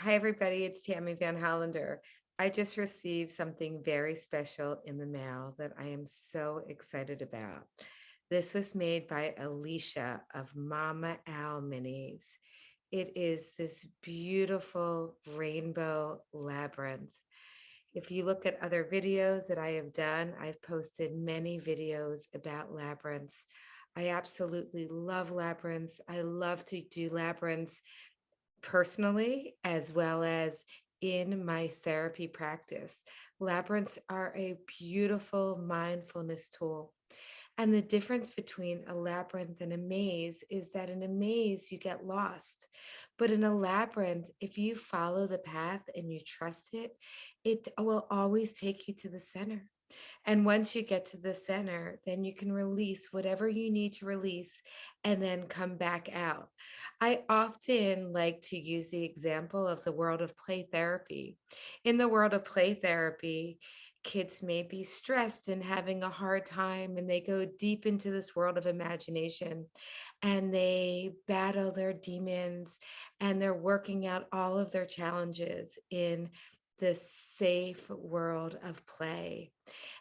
Hi, everybody. It's Tammy Van Hollander. I just received something very special in the mail that I am so excited about. This was made by Alicia of Mama Al Minis. It is this beautiful rainbow labyrinth. If you look at other videos that I have done, I've posted many videos about labyrinths. I absolutely love labyrinths. I love to do labyrinths personally as well as in my therapy practice. Labyrinths are a beautiful mindfulness tool. And the difference between a labyrinth and a maze is that in a maze, you get lost. But in a labyrinth, if you follow the path and you trust it, it will always take you to the center. And once you get to the center, then you can release whatever you need to release and then come back out. I often like to use the example of the world of play therapy. In the world of play therapy, kids may be stressed and having a hard time, and they go deep into this world of imagination and they battle their demons and they're working out all of their challenges in this safe world of play.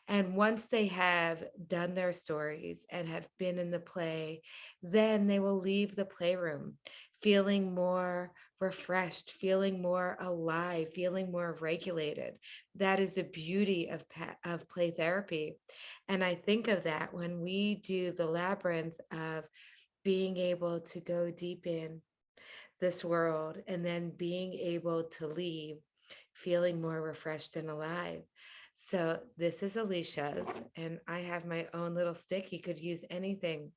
And once they have done their stories and have been in the play, then they will leave the playroom feeling more refreshed, feeling more alive, feeling more regulated. That is the beauty of play therapy. And I think of that when we do the labyrinth of being able to go deep in this world and then being able to leave feeling more refreshed and alive. So this is Alicia's, and I have my own little stick. You could use anything.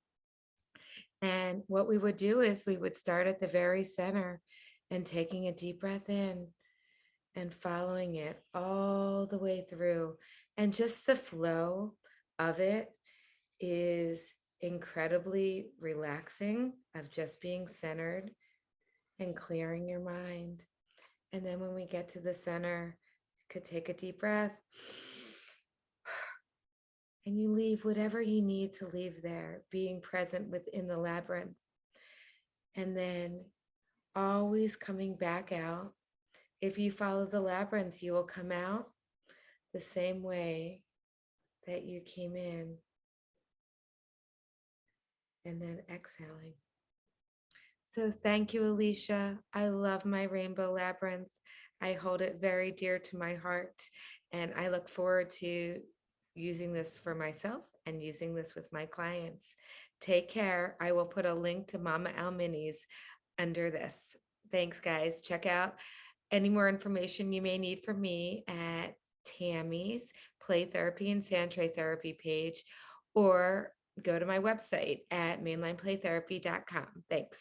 And what we would do is we would start at the very center and taking a deep breath in and following it all the way through. And just the flow of it is incredibly relaxing, of just being centered and clearing your mind. And then when we get to the center, you could take a deep breath and you leave whatever you need to leave there, being present within the labyrinth. And then always coming back out. If you follow the labyrinth, you will come out the same way that you came in, and then exhaling. So thank you, Alicia. I love my rainbow labyrinth. I hold it very dear to my heart, and I look forward to using this for myself and using this with my clients. Take care. I will put a link to Mama Al Minis under this. Thanks, guys. Check out any more information you may need from me at Tammy's Play Therapy and Sand Tray Therapy page, or go to my website at mainlineplaytherapy.com. Thanks.